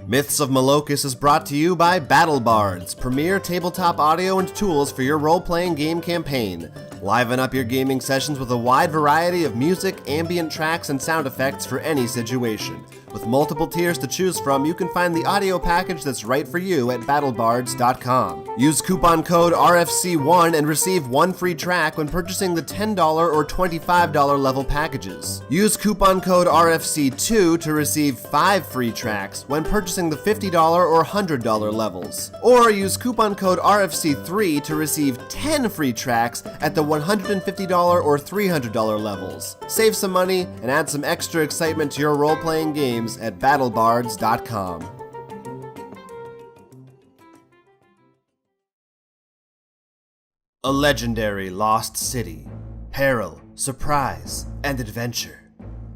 Myths of Malocus is brought to you by BattleBards, premier tabletop audio and tools for your role-playing game campaign. Liven up your gaming sessions with a wide variety of music, ambient tracks, and sound effects for any situation. With multiple tiers to choose from, you can find the audio package that's right for you at battlebards.com. Use coupon code RFC1 and receive one free track when purchasing the $10 or $25 level packages. Use coupon code RFC2 to receive 5 free tracks when purchasing the $50 or $100 levels. Or use coupon code RFC3 to receive 10 free tracks at the $150 or $300 levels. Save some money and add some extra excitement to your role-playing games at battlebards.com. A legendary lost city. Peril, surprise, and adventure.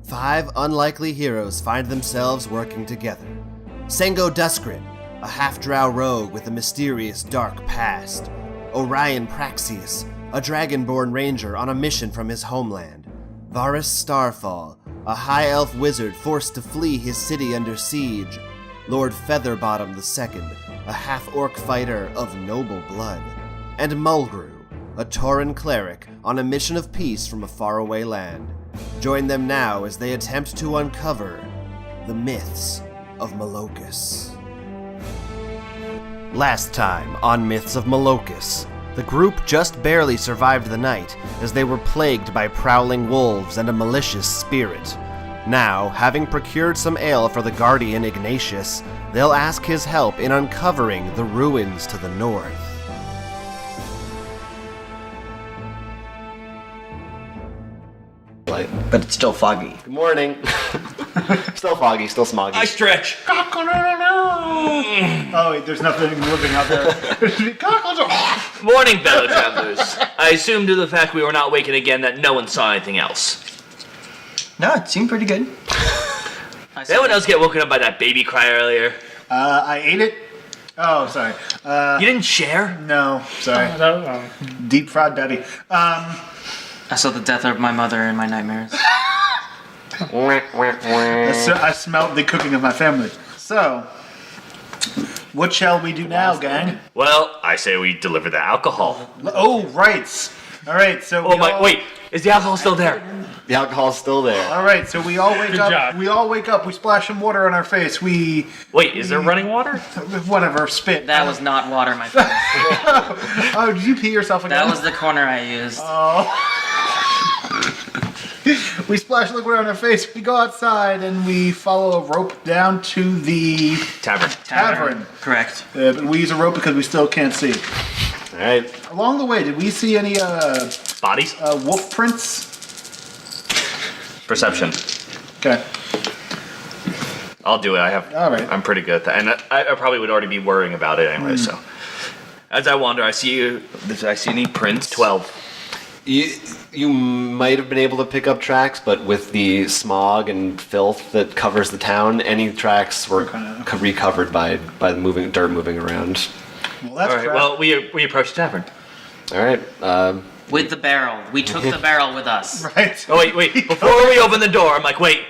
5 unlikely heroes find themselves working together. Sengo Duskrit, a half-drow rogue with a mysterious dark past. Orion Praxius, a dragonborn ranger on a mission from his homeland. Varus Starfall, a high elf wizard forced to flee his city under siege. Lord Featherbottom II, a half-orc fighter of noble blood. And Mulgrew, a Tauren cleric on a mission of peace from a faraway land. Join them now as they attempt to uncover the myths of Malocus. Last time on Myths of Malocus, the group just barely survived the night as they were plagued by prowling wolves and a malicious spirit. Now, having procured some ale for the guardian Ignatius, they'll ask his help in uncovering the ruins to the north. But it's still foggy. Good morning. Still foggy, still smoggy. I stretch. Oh, wait, there's nothing living out there. Morning, fellow travelers. I assume due to the fact we were not waking again that no one saw anything else. No, it seemed pretty good. Did anyone else get woken up by that baby cry earlier? I ate it. Oh, sorry. You didn't share? No, sorry. Deep fried Betty. I saw the death of my mother in my nightmares. I smelled the cooking of my family. So, what shall we do now, gang? Well, I say we deliver the alcohol. Oh, right. All right, so Wait, is the alcohol still there? The alcohol's still there. All right, so we all wake up. job. We all wake up. We splash some water on our face. Wait, is there running water? Whatever, spit. That was not water, my friend. Oh, did you pee yourself again? That was the corner I used. Oh. We splash liquid on our face. We go outside and we follow a rope down to the Tavern. Correct. But we use a rope because we still can't see. All right. Along the way, did we see any Bodies? wolf prints? Perception. Okay. I'll do it. All right. I'm pretty good at that. And I probably would already be worrying about it anyway, so. As I wander, I see any prints? 12. You might have been able to pick up tracks, but with the smog and filth that covers the town, any tracks were recovered by the dirt moving around. Well, that's All right, crap. well, we approach the tavern. All right. With the barrel. We took the barrel with us. Right. Oh, wait. Before we open the door, I'm like, wait.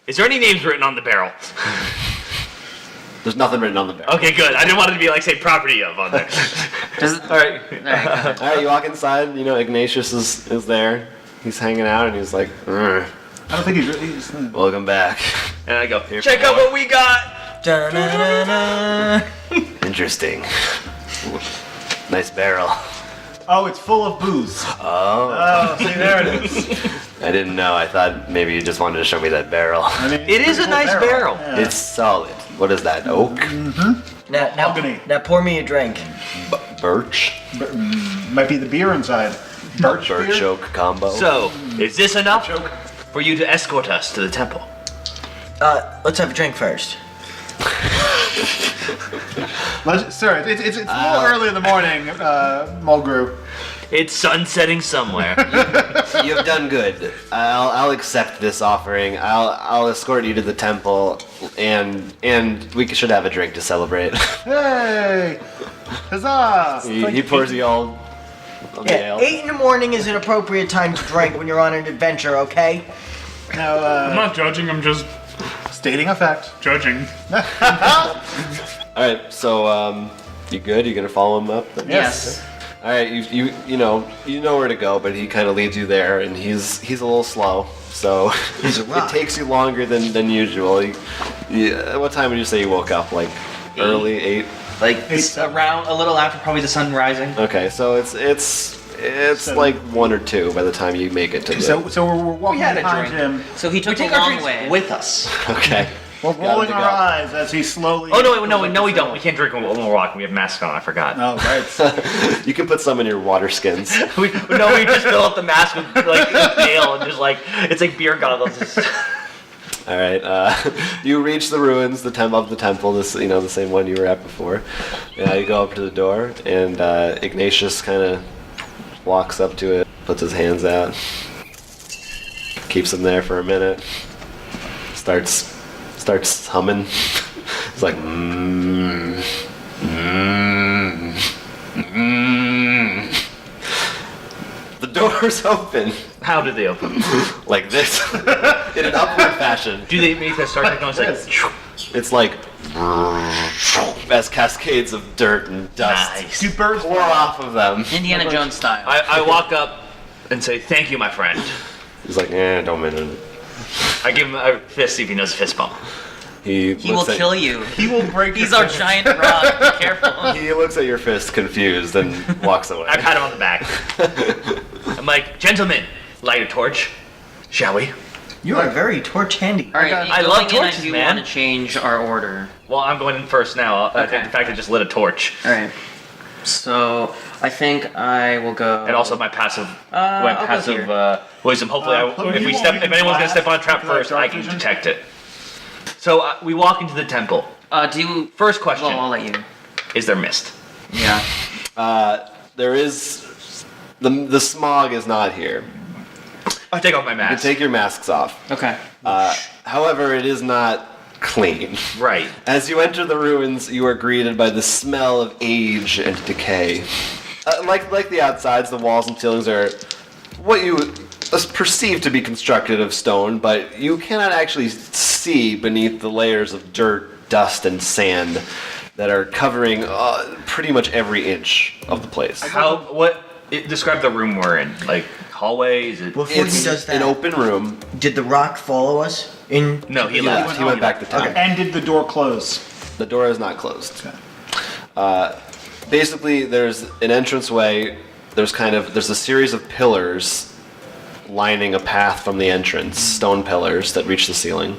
Is there any names written on the barrel? There's nothing written on the barrel. Okay, good. I didn't want it to be like, say, property of on there. All right. All right, you walk inside. You know, Ignatius is there. He's hanging out, and he's like, I don't think he's "Welcome back." And I go, check out what we got. Da-na-na-na. Interesting. Nice barrel. Oh, it's full of booze. Oh. See, there it is. I didn't know. I thought maybe you just wanted to show me that barrel. I mean, It is a nice barrel. Yeah. It's solid. What is that? Oak? Now pour me a drink. Birch? Might be the beer inside. Birch Birch beer? oak combo. So, is this enough for you to escort us to the temple? Let's have a drink first. Sir, it's a little early in the morning, Mulgrew. It's sunsetting somewhere. You've done good. I'll accept this offering. I'll escort you to the temple, and we should have a drink to celebrate. Hey! Huzzah! he pours you all on the ale. 8 in the morning is an appropriate time to drink when you're on an adventure, okay? Now, I'm not judging, I'm just Stating a fact. Judging. All right, so you good? You gonna follow him up? Yes. All right, you know where to go, but he kind of leads you there, and he's a little slow, so He's a it rock. takes you longer than usual. What time would you say you woke up? Like early 8? Like It's around a little after probably the sun rising. Okay, so it's like 1 or 2 by the time you make it to the. So we're walking had a behind drink. him. So he We took the take our long drinks way. with us. Okay. We're Got him rolling to our go. eyes as he slowly. Oh no, we don't. We can't drink when we're walking. We have masks on. I forgot. Oh, right. You can put some in your water skins. We just fill up the mask with like ale and just like it's like beer goggles. All right. You reach the ruins, the of the temple. The same one you were at before. You go up to the door, and Ignatius kind of walks up to it, puts his hands out, keeps them there for a minute, starts humming. It's like The door's open. How did they open? Like this, in an upward fashion. Do they make us start going like? It's like as cascades of dirt and dust Nice. Do birds pour off of them. Indiana Jones style. I walk up and say, "Thank you, my friend." He's like, don't mention it. I give him a fist, see if he knows a fist bump. He will looks at- kill you. He will break. He's your our giant rock. Be careful. He looks at your fist confused and walks away. I pat him on the back. I'm like, "Gentlemen, light a torch, shall we?" You are very torch handy. All right, I going love in, torches, I do man. want to change our order. Well, I'm going in first now. I Okay. think the fact I just lit a torch, All right. So I think I will go. and also my passive, I'll go here. wisdom. Hopefully, Look, you if won't be anyone's gonna blast step on a trap if you like first, dark I can vision. detect it. So we walk into the temple. Do you? First question: Well, I'll let you. Is there mist? Yeah. There is the smog is not here. I take off my You can mask. take your masks off. Okay. However, it is not clean. Right. As you enter the ruins, you are greeted by the smell of age and decay. Like the outsides, the walls and ceilings are what you perceive to be constructed of stone, but you cannot actually see beneath the layers of dirt, dust, and sand that are covering pretty much every inch of the place. Describe the room we're in. Like hallway? Is it? Before he It's does that, an open room. did the rock follow us in? No, he He left. left. He went back to town. And did the door close? The door is not closed. Okay. Basically, there's an entranceway. There's a series of pillars lining a path from the entrance, stone pillars that reach the ceiling,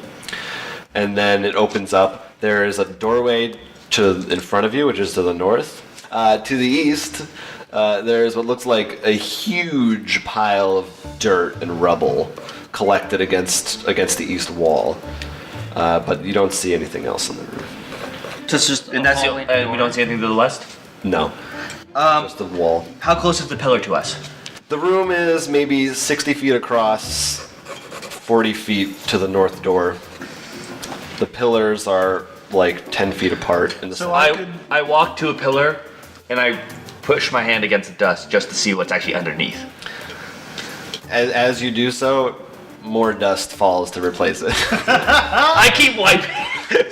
and then it opens up. There is a doorway in front of you, which is to the north. To the east, there's what looks like a huge pile of dirt and rubble collected against the east wall, but you don't see anything else in the room. So it's just. And that's a hallway we door. don't see anything to the west. No, just the wall. How close is the pillar to us? The room is maybe 60 feet across, 40 feet to the north door. The pillars are like 10 feet apart in the So center. I walk to a pillar, and I push my hand against the dust just to see what's actually underneath. As you do so, more dust falls to replace it. I keep wiping.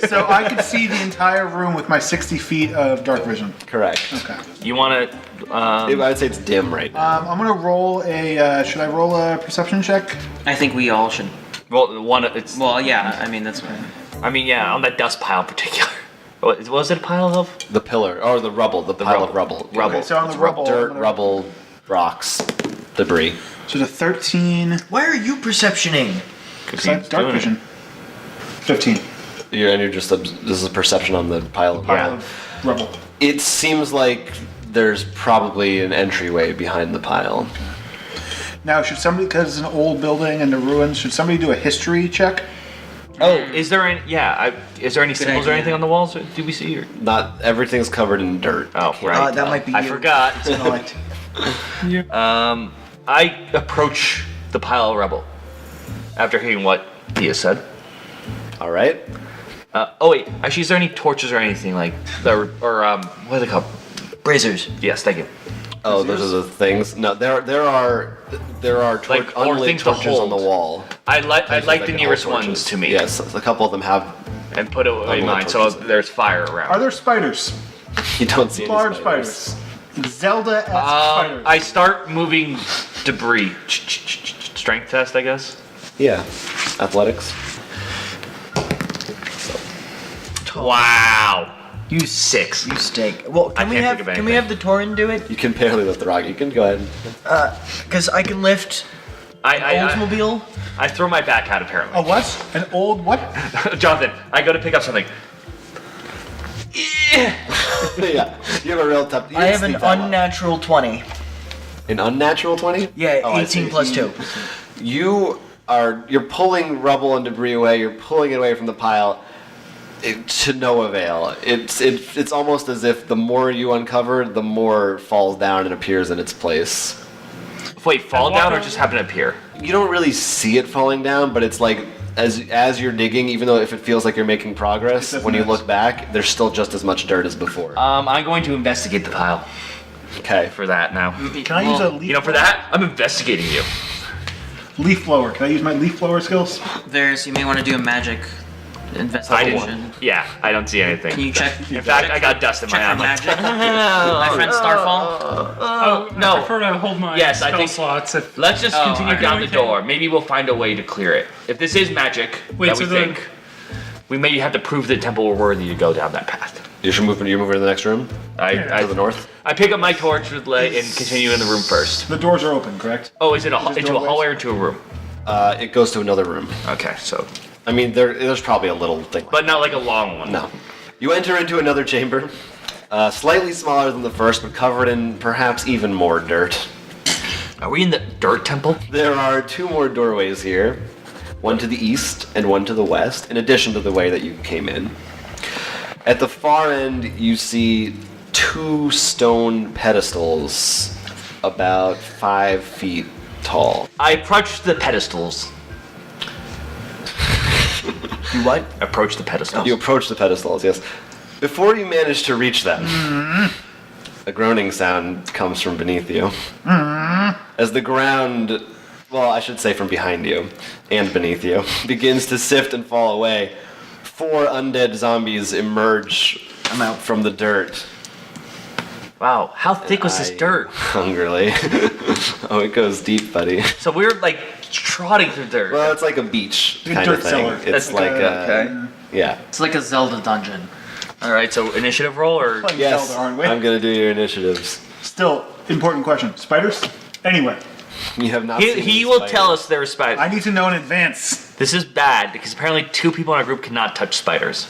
So I could see the entire room with my 60 feet of dark vision. Correct. Okay. You want to? I would say it's dim right now. I'm gonna roll a. Should I roll a perception check? I think we all should. Well, one. It's. Well, yeah. I mean, that's fine. I mean, yeah, on that dust pile in particular. What was it a pile of? The pillar, or the rubble, the pile of rubble. Rubble. Okay, so on the rubble. Dirt, I'm gonna- rubble, rocks, debris. So the 13. Why are you perceptioning? Dark vision. 15. You're just this is a perception on the pile of Pile rubble. of rubble. It seems like there's probably an entryway behind the pile. Now, should somebody, because it's an old building and the ruins, should somebody do a history check? Oh, is there any? Yeah, is there any symbols or idea. anything on the walls? Do we see? Or? Not everything's covered in dirt. Oh, right. That might be I you. forgot. Intellect. I approach the pile of rubble after hearing what he has said. All right. Oh wait, actually, is there any torches or anything like what are they called? Brazers. Yes, thank you. Oh, those are the things. No, there are Like, or unlit things to torches on the hold. wall. I'd like Things the that can nearest hold torches. ones to me. Yes, a couple of them have. And put away Unlit mine, so torches. there's fire around. Are there spiders? You don't see any Large spiders. spiders. Zelda-esque spiders. I start moving debris. Strength test, I guess. Yeah, athletics. Wow. You 6. You stink. Well, I can we can't have think of can we anything. have the Torin do it? You can barely lift the rock. You can go ahead. Because I can lift I Oldsmobile. I throw my back out apparently. A what? An old what? Jonathan, I go to pick up something. Yeah, you have a real tough. I have an unnatural 20. An unnatural 20? Yeah, Oh, I see. 18 plus 2. You're pulling rubble and debris away. You're pulling it away from the pile. To no avail. It's almost as if the more you uncover, the more falls down and appears in its place. Wait, fall down or just happen to appear? You don't really see it falling down, but it's like as you're digging, even though if it feels like you're making progress, It's a when you mess. look back, there's still just as much dirt as before. I'm going to investigate the pile Okay. for that now. Can I use a leaf? You know, for that, I'm investigating you. Leaf blower. Can I use my leaf blower skills? You may want to do a magic I investigation. didn't. Yeah, I don't see anything. Can you check? In fact, I got dust in my check eye. for I'm like, magic? My friend Starfall. Oh, no. I prefer to hold my Yes, I spell think- slots. If, let's just continue alright. down the door. Maybe we'll find a way to clear it. If this is magic Wait, that we so the- think, we maybe have to prove the temple we're worthy to go down that path. You're moving to the next room? I To the north? I pick up my torch with lay and continue in the room first. The doors are open, correct? Oh, is it Just into a doorways? hallway or into a room? It goes to another room. Okay, so I mean, there's probably a little thing. but not like a long one. No. You enter into another chamber, slightly smaller than the first, but covered in perhaps even more dirt. Are we in the dirt temple? There are 2 more doorways here, one to the east and one to the west, in addition to the way that you came in. At the far end, you see 2 stone pedestals about 5 feet tall. I approach the pedestals. You what? Approach the pedestals. You approach the pedestals, yes. Before you manage to reach them, a groaning sound comes from beneath you. As the ground, well, I should say from behind you and beneath you, begins to sift and fall away, 4 undead zombies emerge from the dirt. Wow, how thick was this I- dirt? Hungrily. Oh, it goes deep, buddy. So we're like trotting through dirt. Well, it's like a beach Like a kind dirt of thing. cellar. It's like okay. yeah. It's like a Zelda dungeon. All right, so initiative roll or Playing Yes, Zelda, aren't we? I'm gonna do your initiatives. Still, important question. Spiders? Anyway, You have not. he seen will spiders. tell us they're spiders. I need to know in advance. This is bad because apparently 2 people in our group cannot touch spiders.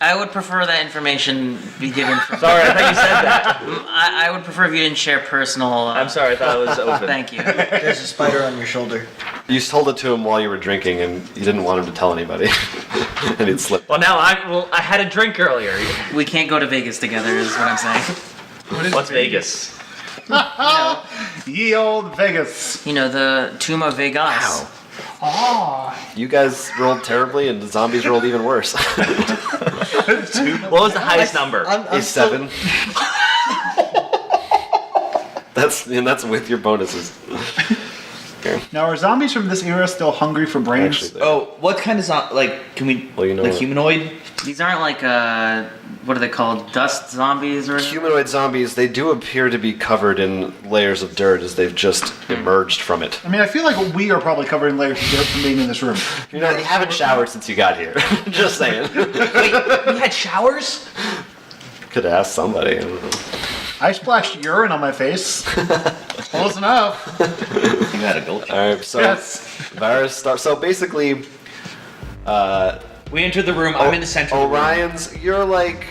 I would prefer that information be given from. Sorry, I thought you said that. I would prefer if you didn't share personal. I'm sorry, I thought it was open. Thank you. There's a spider on your shoulder. You told it to him while you were drinking, and you didn't want him to tell anybody, and it slipped. Well, now I had a drink earlier. We can't go to Vegas together, is what I'm saying. What's Vegas? Ye old Vegas. You know, the Tomb of Vegas. You guys rolled terribly, and the zombies rolled even worse. What was the highest number? I'm A 7. That's with your bonuses. Okay. Now, are zombies from this era still hungry for brains? Actually, Oh, what kind of can we Well, you know what? humanoid? These aren't like what are they called? Dust zombies or humanoid zombies, they do appear to be covered in layers of dirt as they've just emerged from it. I mean, I feel like we are probably covered in layers of dirt from being in this room. You haven't showered since you got here. Just saying. Wait, we had showers? Could have asked somebody. I don't know. I splashed urine on my face. Close enough. You had a gulch. All right, so Yes. virus starts. So basically, We entered the room. I'm in the center of the room. Orion's, you're like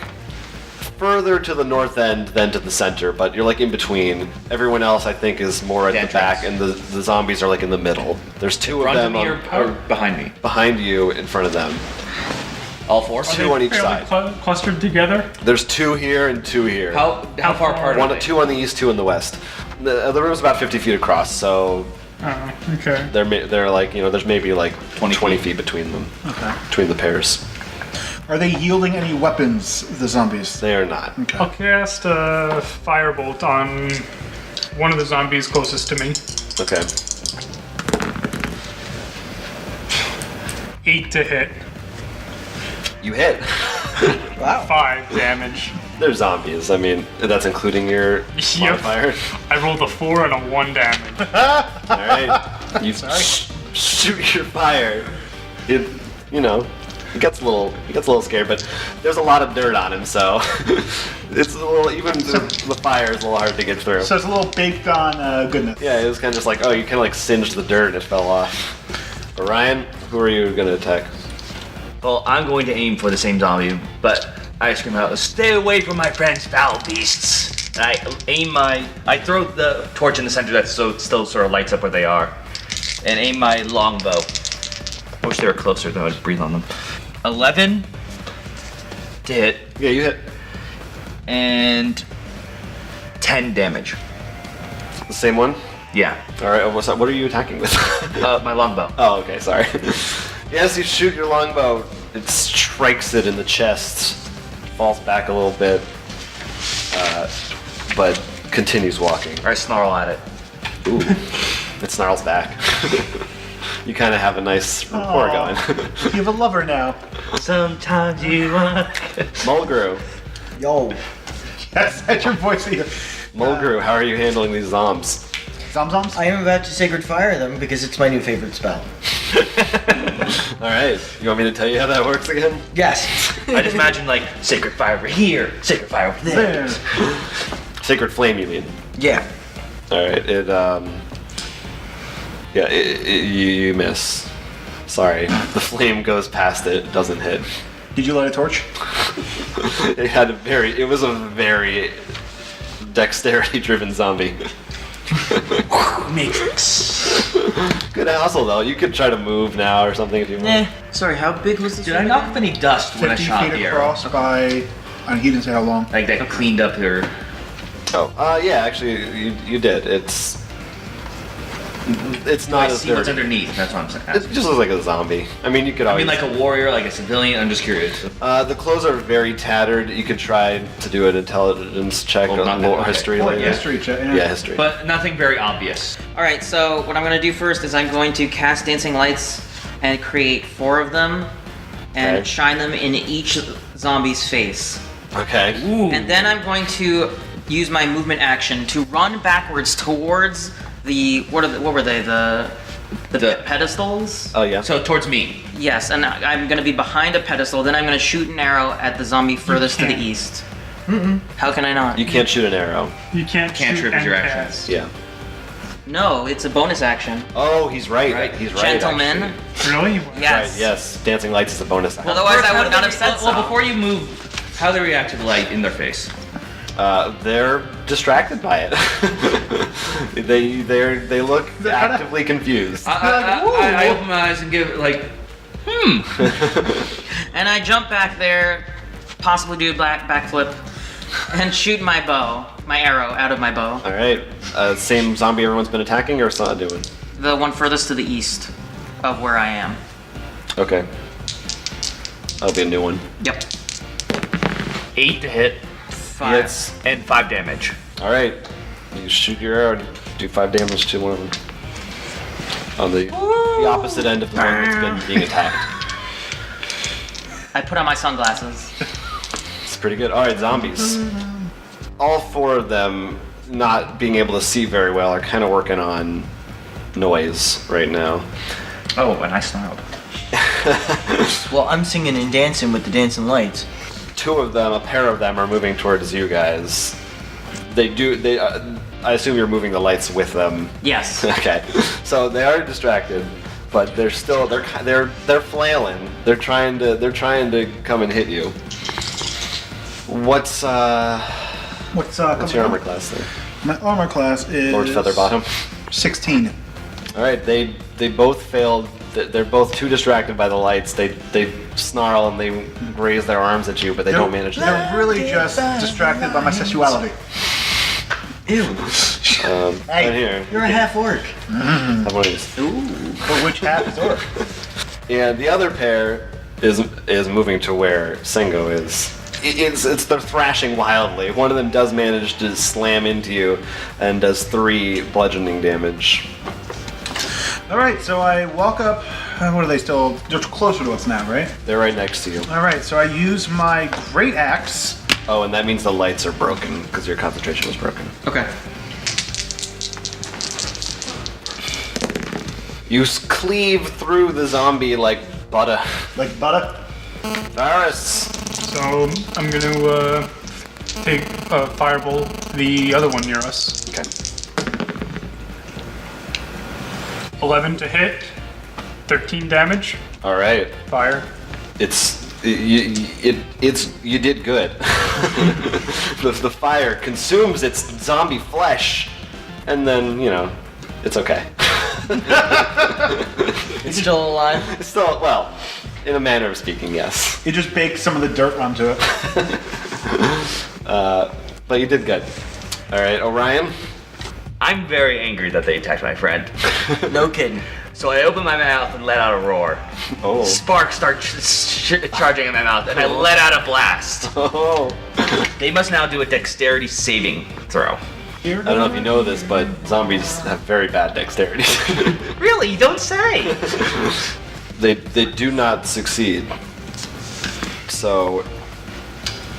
further to the north end than to the center, but you're like in between. Everyone else, I think, is more at the back, and the zombies are like in the middle. There's 2 of front of them me or behind me? behind you, in front of them. All 4? 2 on each fairly side. clustered together. There's 2 here and 2 here. How far apart are they? 2 on the east, 2 on the west. The room's about 50 feet across, so Oh, okay. they're like, there's maybe like 20 20 feet between them, Okay. between the pairs. Are they yielding any weapons, the zombies? They are not. Okay. I'll cast a firebolt on one of the zombies closest to me. Okay. 8 to hit. You hit. Wow. 5 damage. They're zombies. I mean, that's including your Yep. modifier. I rolled a 4 and a 1 damage. All right. You shoot your fire. It, you know, he gets a little scared, but there's a lot of dirt on him, so it's a little. Even the fire is a little hard to get through. So it's a little baked on goodness. Yeah, it was kind of just like, oh, you kind of like singed the dirt and it fell off. But Ryan, who are you gonna attack? Well, I'm going to aim for the same zombie, but I scream out, "Stay away from my friends, foul beasts!" And I throw the torch in the center that so it still sort of lights up where they are, and aim my longbow. I wish they were closer, though. I'd breathe on them. 11 to hit, Yeah, you hit. and 10 damage. The same one. Yeah, All right. What are you attacking with? my longbow. Oh, okay. Sorry. Yes, you shoot your longbow. It strikes it in the chest, falls back a little bit, but continues walking. I snarl at it. Ooh, it snarls back. You kind of have a nice rapport going. You have a lover now. Sometimes you want. Mulgrew, Yo. That's your voice either. Mulgrew, how are you handling these zombs? Zomzoms? I am about to sacred fire them because it's my new favorite spell. All right, you want me to tell you how that works again? Yes. I just imagine like sacred fire over here, sacred fire over there. There. Sacred flame, you mean? Yeah. All right, you miss. Sorry, the flame goes past it, doesn't hit. Did you light a torch? It was a very dexterity-driven zombie. Matrix. Good hustle though. You could try to move now or something if you want. Sorry, how big was this? Did I knock up any dust when I 50 shot feet the arrow? across by... he didn't say how long. Like that cleaned up your. Oh, yeah. Actually, you did. It's I not as see what's dirty. underneath. That's what I'm saying. It just looks like a zombie. I mean, you could I always. mean, like a warrior, like a civilian. I'm just curious. The clothes are very tattered. You could try to do an intelligence check Well, on not that- lore okay. history Oh, later. history check. Yeah, history. But nothing very obvious. All right, so what I'm going to do first is I'm going to cast dancing lights and create 4 of them and Okay. shine them in each zombie's face. Okay. Ooh. And then I'm going to use my movement action to run backwards towards the what were they the pedestals? Oh yeah. So towards me. Yes, and I'm going to be behind a pedestal. Then I'm going to shoot an arrow at the zombie furthest to the can't. east. How can I not? You can't shoot an arrow. You can't Can't shoot trip and your pass. actions. Yeah. No, it's a bonus action. Oh, he's right. Right. He's right. Gentlemen. actually. Really? Yes. Right. Yes. Dancing lights is a bonus. action. Otherwise, I would not have said Well, so. before you move, how do they react to the light in their face? They're distracted by it. they look actively confused. I open my eyes and give it like, And I jump back there, possibly do a backflip, and shoot my arrow out of my bow. All right. Same zombie everyone's been attacking, or not doing? The one furthest to the east of where I am. Okay. That'll be a new one. Yep. 8 to hit 5. Yes. and 5 damage. All right. You shoot your arrow, do 5 damage to one of them. On the opposite end of the one that's been being attacked. I put on my sunglasses. It's pretty good. All right, zombies. All 4 of them, not being able to see very well, are kind of working on noise right now. Oh, and I snarled. Well, I'm singing and dancing with the dancing lights. 2 of them, a pair of them, are moving towards you guys. I assume you're moving the lights with them. Yes. Okay, so they are distracted, but they're flailing. They're trying to come and hit you. What's your armor class there? My armor class is... Lord Featherbottom. 16. All right, they both failed. They're both too distracted by the lights. They snarl and they raise their arms at you, but they don't manage to. They're really just distracted by my sexuality. Ew. Right here. You're a half orc. Have one of these. But which half is orc? And the other pair is moving to where Sengo is. They're thrashing wildly. One of them does manage to slam into you and does 3 bludgeoning damage. All right, so I walk up. What are they still? They're closer to us now, right? They're right next to you. All right, so I use my great axe. Oh, and that means the lights are broken because your concentration was broken. Okay. You cleave through the zombie like butter. Like butter. Varus. So I'm gonna take Firebolt the other one near us. Okay. 11 to hit, 13 damage. All right. Fire. You did good. the fire consumes its zombie flesh, and then it's okay. It's still alive. It's still, well, in a manner of speaking, yes. You just bake some of the dirt onto it. But you did good. All right, Orion. I'm very angry that they attacked my friend. No kidding. So I open my mouth and let out a roar. Oh. Sparks start charging in my mouth, and I let out a blast. Oh. They must now do a dexterity saving throw. I don't know if you know this, but zombies have very bad dexterity. Really? You don't say. They do not succeed. So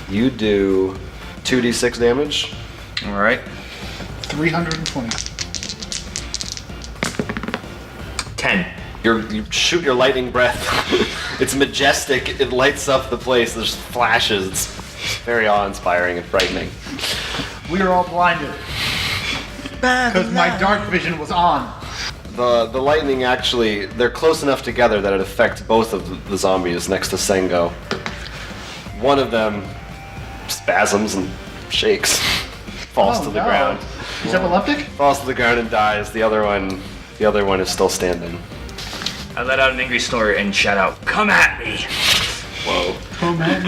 you do 2d6 damage. All right. 320. 10. You shoot your lightning breath. It's majestic. It lights up the place. There's flashes. It's very awe-inspiring and frightening. We are all blinded because my dark vision was on. The lightning actually, they're close enough together that it affects both of the zombies next to Sengo. One of them spasms and shakes, falls to the ground. He's epileptic? Falls to the ground and dies. The other one is still standing. I let out an angry snort and shout out, "Come at me!" Whoa. Oh man,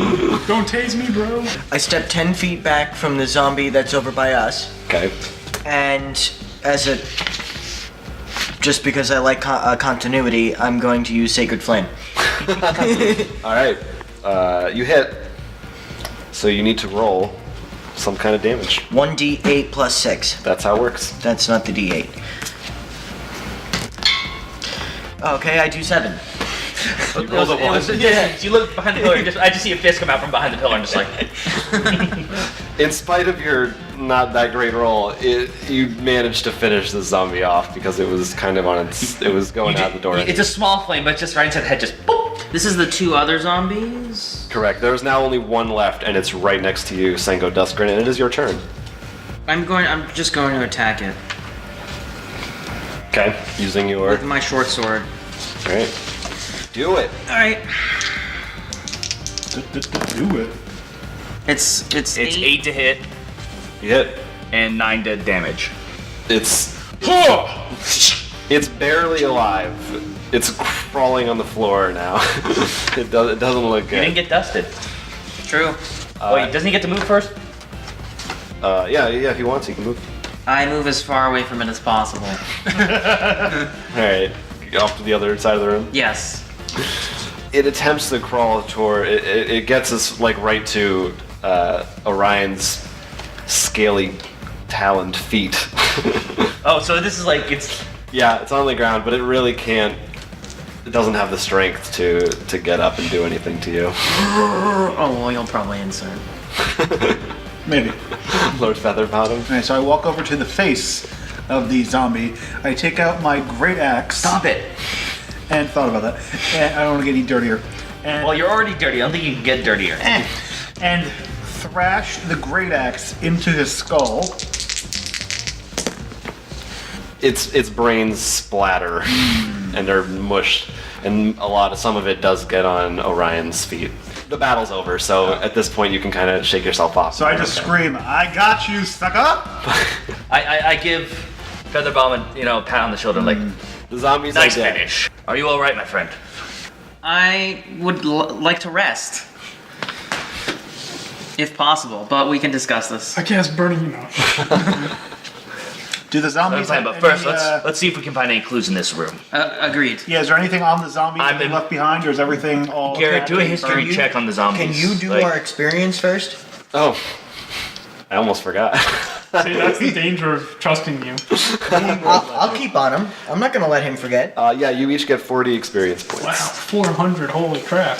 don't tase me, bro. I step 10 feet back from the zombie that's over by us, Okay. and just because I like continuity, I'm going to use Sacred Flame. All right. You hit. So you need to roll some kind of damage. 1d8 plus 6. That's how it works. That's not the d8. Okay, I do 7. You rolled a 1. Yeah, you look behind the pillar. I just see a fist come out from behind the pillar and just like. In spite of your not that great roll, you managed to finish the zombie off because it was kind of on its. It was going out the door. It's a small flame, but just right inside the head, just boop. This is the 2 other zombies? Correct. There's now only one left, and it's right next to you, Sengo Duskgrin, and it is your turn. I'm just going to attack it Okay. Using your. with my short sword. All right. Do it. Alright. Do it. It's 8 to hit You hit. and 9 to damage. It's barely alive. It's crawling on the floor now. It doesn't look You good. didn't get dusted. True. Wait, doesn't he get to move first? Yeah. If he wants, he can move. I move as far away from it as possible. All right. Off to the other side of the room. Yes. It attempts to crawl toward. It gets us like right to Orion's scaly, taloned feet. Oh, so this is like it's. Yeah, it's on the ground, but it really can't. It doesn't have the strength to get up and do anything to you. Oh, well, you'll probably insert. Maybe. Lord Featherbottom. Alright, so I walk over to the face of the zombie. I take out my great axe. Stop it! And thought about that. And I don't want to get any dirtier. And, Well, you're already dirty. I don't think you can get dirtier. and thrash the great axe into his skull. Its brains splatter and are mushed, and some of it does get on Orion's feet. The battle's over, so at this point you can kind of shake yourself off. So I just scream, "I got you, sucker!" I give Featherbomb a pat on the shoulder, like, The zombies nice are dead. finish. Are you all right, my friend? I would like to rest. If possible, but we can discuss this. I cast Burning Enough. Do the zombies But have first, any, let's see if we can find any clues in this room. Agreed. Yeah, is there anything on the zombies that they been- left behind, or is everything all... Garrett, do a history Can you- check on the zombies. Can you do Like, our experience first? Oh, I almost forgot. See, that's the danger of trusting you. I'll keep on him. I'm not gonna let him forget. Yeah, you each get 40 experience points. Wow, 400. Holy crap.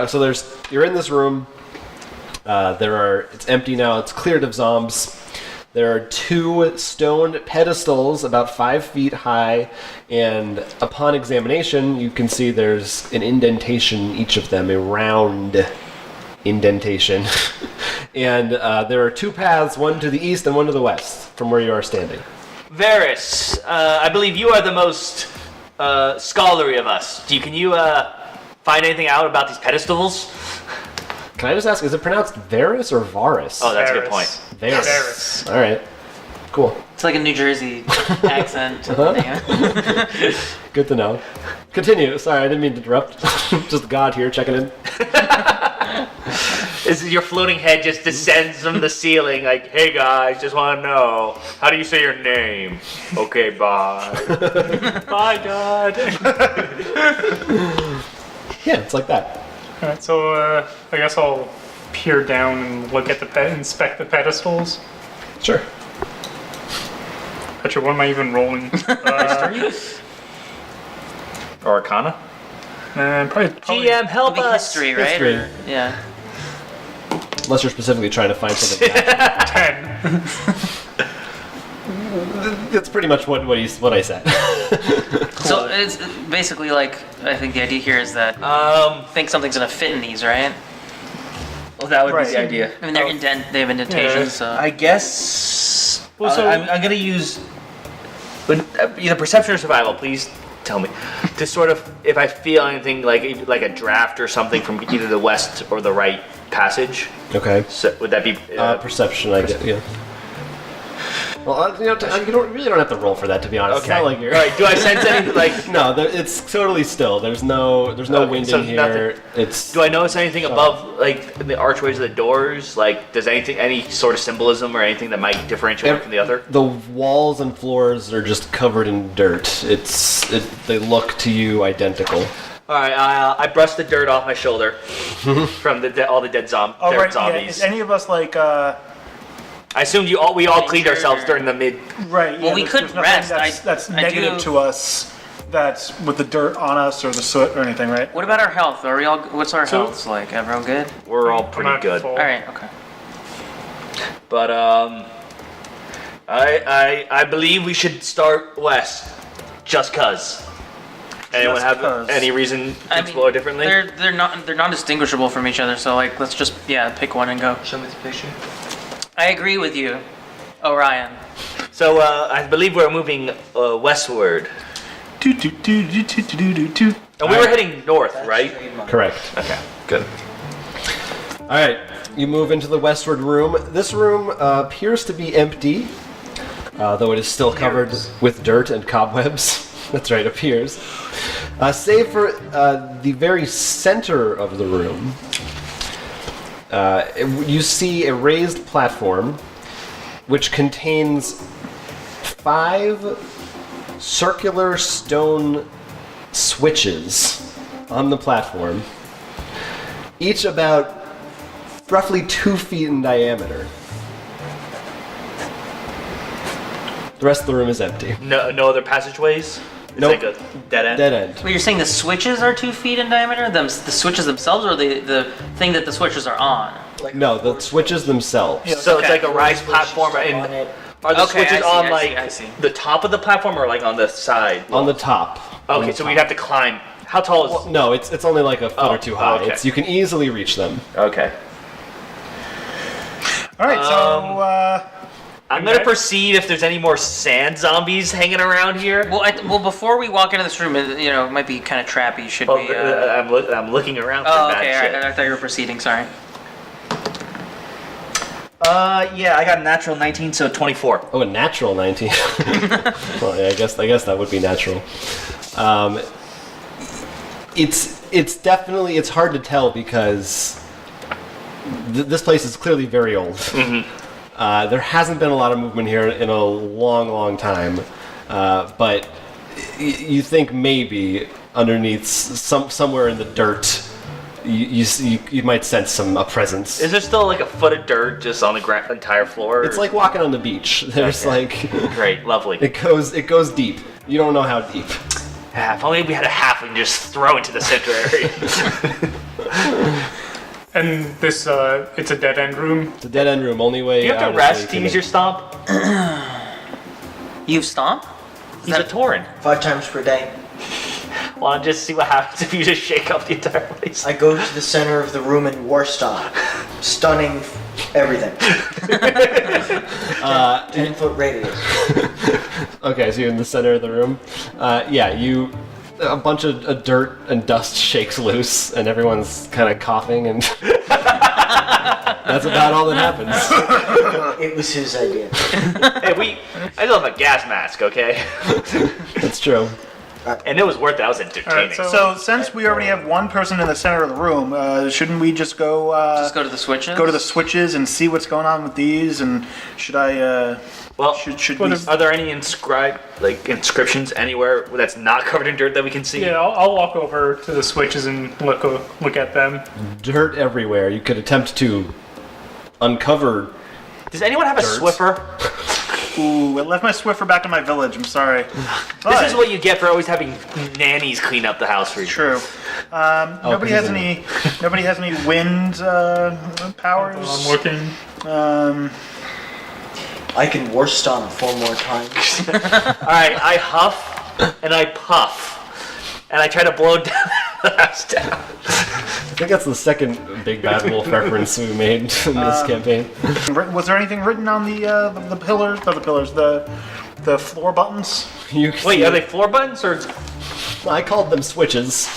So you're in this room. It's empty now. It's cleared of zombies. There are 2 stone pedestals about 5 feet high, and upon examination, you can see there's an indentation in each of them, a round indentation. And there are 2 paths, one to the east and one to the west, from where you are standing. Varys, I believe you are the most scholarly of us. Can you find anything out about these pedestals? Can I just ask, is it pronounced Varys or Varus? Oh, that's a good Varys. point. Varys. Varys. All right. Cool. It's like a New Jersey accent. Good to know. Continue. Sorry, I didn't mean to interrupt. Just God here checking in. Your floating head just descends from the ceiling like, hey guys, just want to know, how do you say your name? Okay, bye. Bye, God. Yeah, it's like that. Alright, so I guess I'll peer down and look at inspect the pedestals. Sure. Actually, what am I even rolling? Or Arcana? Probably GM, help It'll be us. history, right? History. Or- yeah. Unless you're specifically trying to find something. 10. That's pretty much what I said. So it's basically like, I think the idea here is that think something's gonna fit in these, right? Well, that would Right. be the idea. I mean, they have indentations, so. I guess. Well, so I'm going to use either perception or survival. Please tell me to sort of if I feel anything like a draft or something from either the west or the right passage. Okay. So would that be? Perception, I get. Yeah. Well, you really don't have to roll for that, to be honest. It's Okay. not like you're. All right. Do I sense anything like? No, it's totally still. There's no wind so in here. nothing. It's. Do I notice anything above, like the archways of the doors? Like, does any sort of symbolism or anything that might differentiate one from the other? The walls and floors are just covered in dirt. They look to you identical. All right. I brush the dirt off my shoulder from all the dead Oh, right, yeah. zombies. Is any of us like... I assumed we all cleaned ourselves during the mid. Right, yeah. Well, we there's could nothing rest. That's I negative do- to us. That's with the dirt on us or the soot or anything, right? What about our health? Are we all? What's our health like? Everyone good? We're all I'm pretty at good. full. All right. Okay. But I believe we should start west, just cause. Anyone Just have 'cause. any reason to explore differently? They're not distinguishable from each other. So like, let's just pick one and go. Show me the picture. I agree with you, Orion. So I believe we're moving westward, and we were heading north, right? Correct. Okay, good. All right. You move into the westward room. This room appears to be empty, though it is still covered with dirt and cobwebs. That's right, appears. Save for the very center of the room, you see a raised platform which contains 5 circular stone switches on the platform, each about roughly 2 feet in diameter. The rest of the room is empty. No other passageways. It's Nope. like a dead end. Dead end. Well, you're saying the switches are 2 feet in diameter? The switches themselves, or the thing that the switches are on? No, the switches themselves. So it's Okay. like a rise platform, and are the Okay, switches I see, on I like see, I see. the top of the platform or like on the side? On the top. Okay, so we'd have to climb. How tall is? No, it's only like a foot or two high. okay. You can easily reach them. Okay. All right, so I'm gonna proceed if there's any more sand zombies hanging around here. Well, before we walk into this room, it might be kind of trappy. Should we? I'm looking around for Oh, that okay. All shit. right. I thought you were proceeding. Sorry. Yeah, I got a natural 19, so 24. Oh, a natural 19. Well, yeah, I guess that would be natural. It's definitely hard to tell because this place is clearly very old. There hasn't been a lot of movement here in a long, long time, but you think maybe underneath somewhere in the dirt, you might sense a presence. Is there still like a foot of dirt just on the entire floor? It's like walking on the beach. There's great, lovely. it goes deep. You don't know how deep. If only we had a halfling just throw into the center area. And this, it's a dead end room. It's a dead end room. Only way. Do you have out to is rest to way use your stomp? You stomp? He's a Tauren. 5 times per day. Want to just see what happens if you just shake up the entire place? I go to the center of the room and war stomp, stunning everything. 10-foot radius. Okay, so you're in the center of the room. A bunch of dirt and dust shakes loose, and everyone's kind of coughing, and that's about all that happens. It was his idea. Hey, I still have a gas mask, okay? That's true. And it was worth it. That was entertaining. Alright, So since we already have one person in the center of the room, shouldn't we just go? Just go to the switches? Go to the switches and see what's going on with these. And should I? Well, should we? are there any inscriptions anywhere that's not covered in dirt that we can see? Yeah, I'll walk over to the switches and look at them. Dirt everywhere. You could attempt to uncover. Does anyone have a Dirt. Swiffer? Ooh, I left my Swiffer back in my village. I'm sorry. This is what you get for always having nannies clean up the house for you. True. Nobody has any. Nobody has any wind powers. I'm looking. I can war stomp 4 more times. Alright, I huff and I puff. And I try to blow down the house down. I think that's the second Big Bad Wolf reference we made in this campaign. Was there anything written on the pillars? Not the pillars. The floor buttons. Wait, are they floor buttons or? I called them switches,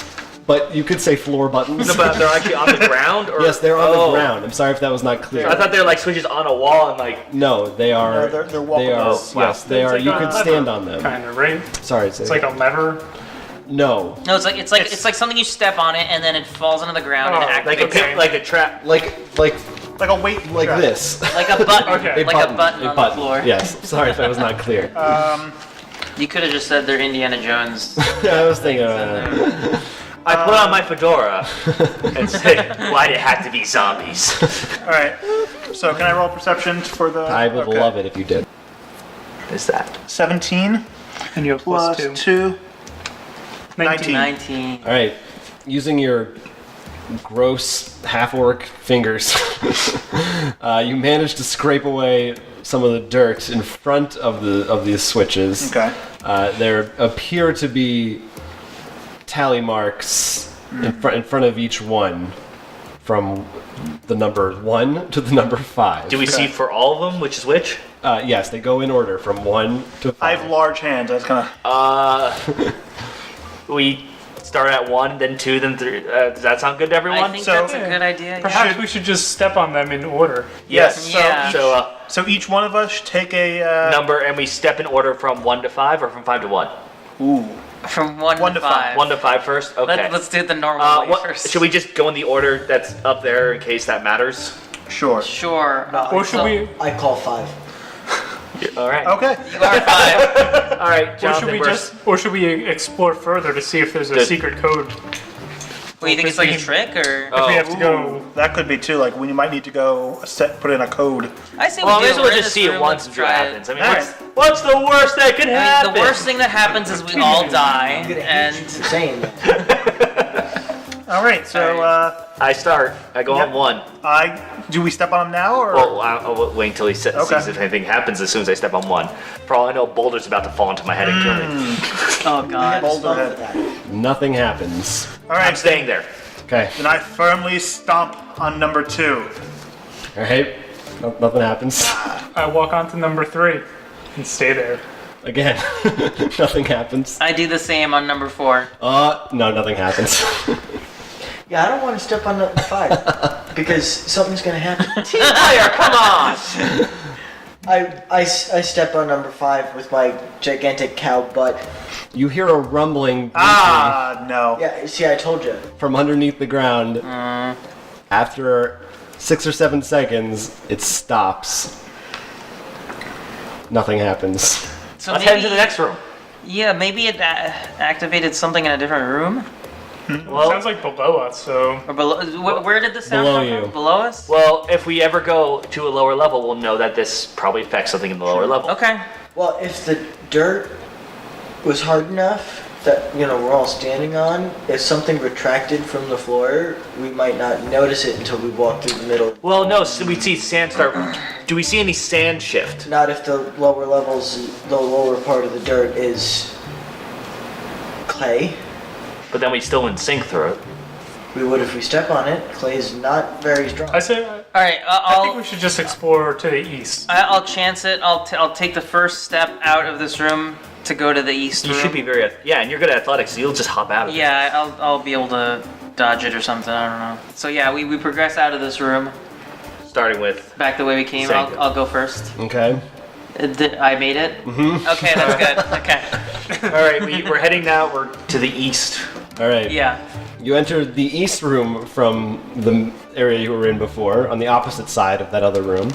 but you could say floor buttons. No, but they're actually on the ground? Or? Yes, they're on the ground. I'm sorry if that was not clear. I thought they were like switches on a wall and like. No, they are. No, they're They are. walkables. Yes, they It's are. like You a could lever, stand on them. Kind of, right? Sorry, It's like a lever. no. No, it's like something you step on it and then it falls into the ground and Oh, Like a activates pit, like a trap. Like Like a weight. like trap. this. like a button, Okay. like a button on the floor. Yes. Sorry if that was not clear. You could have just said they're Indiana Jones. I was thinking. I put on my fedora and say, why'd it have to be zombies? All right. So can I roll perception for the? I would okay. love it if you did. What is that? 17 And you have plus plus 2. 19. 19. All right, using your gross half-orc fingers, you managed to scrape away some of the dirt in front of these switches. Okay. There appear to be tally marks in front of each one, from the number 1 to the number 5. Do we see for all of them, which is which? Yes, they go in order from 1 to 5. I have large hands. I was kind of. We start at 1, then 2, then 3. Does that sound good to everyone? I think So- that's a good idea. Perhaps we should just step on them in order. Yes. Yeah. So, So each one of us should take a. number, and we step in order from 1 to 5, or from 5 to 1? Ooh. From 1 1 to to 5. 5. 1 to 5 first? Okay. Let's do it the normal way what, first. should we just go in the order that's up there in case that matters? Sure. Sure. Or should we? I call 5. All right. Okay. You are 5. All right, Or Jonathan. should we explore further to see if there's a Good. secret code? Well, you think it's like a trick or? If we have to go. That could be too. Like we might need to go put in a code. I say Well, we may do. as well We're in just this see it room, once let's and see what try it. happens. I mean, All what's the worst that could I happen? mean, the worst thing that happens is we all die, I'm gonna hate and you for saying that. All right. So I start. I go Yep. on 1. do we step on him now or? Well, I'll wait until he sees Okay. if anything happens as soon as I step on 1. For all I know, Boulder's about to fall into my head and kill me. oh god. Boulder Stomp head. for that. Nothing happens. All I'm right. staying there. Okay. Then I firmly stomp on number 2. All right. Nothing happens. I walk on to number 3 and stay there. Again, nothing happens. I do the same on number 4. No, nothing happens. Yeah, I don't want to step on number 5 because something's gonna happen. Team player, come on! I step on number 5 with my gigantic cow butt. You hear a rumbling No. Yeah, see, I told you. from underneath the ground. After 6 or 7 seconds, it stops. nothing happens. So Let's head into the next room. Yeah, maybe it activated something in a different room. Well, Sounds like below us, so. Or below? Where did the sound Below come you. from? Below us? well, if we ever go to a lower level, we'll know that this probably affects something in the lower level. Okay. Well, if the dirt was hard enough that we're all standing on, if something retracted from the floor, we might not notice it until we walk through the middle. Well, no, so we see sand start. Do we see any sand shift? Not if the lower levels, the lower part of the dirt is clay. But then we still wouldn't sink through it. We would if we step on it. Clay is not very strong. I say, All right. I think we should just explore to the east. I'll chance it. I'll take the first step out of this room to go to the east You room. should be very, and you're good at athletics, so you'll just hop out of it. Yeah, I'll be able to dodge it or something. I don't know. So yeah, we progress out of this room Starting with, back the way we came. Same. I'll go first. Okay. I made it. Mm-hmm. Okay, that's good. Okay. all right, we're heading now. We're to the east. All right. Yeah. You enter the east room from the area you were in before, on the opposite side of that other room.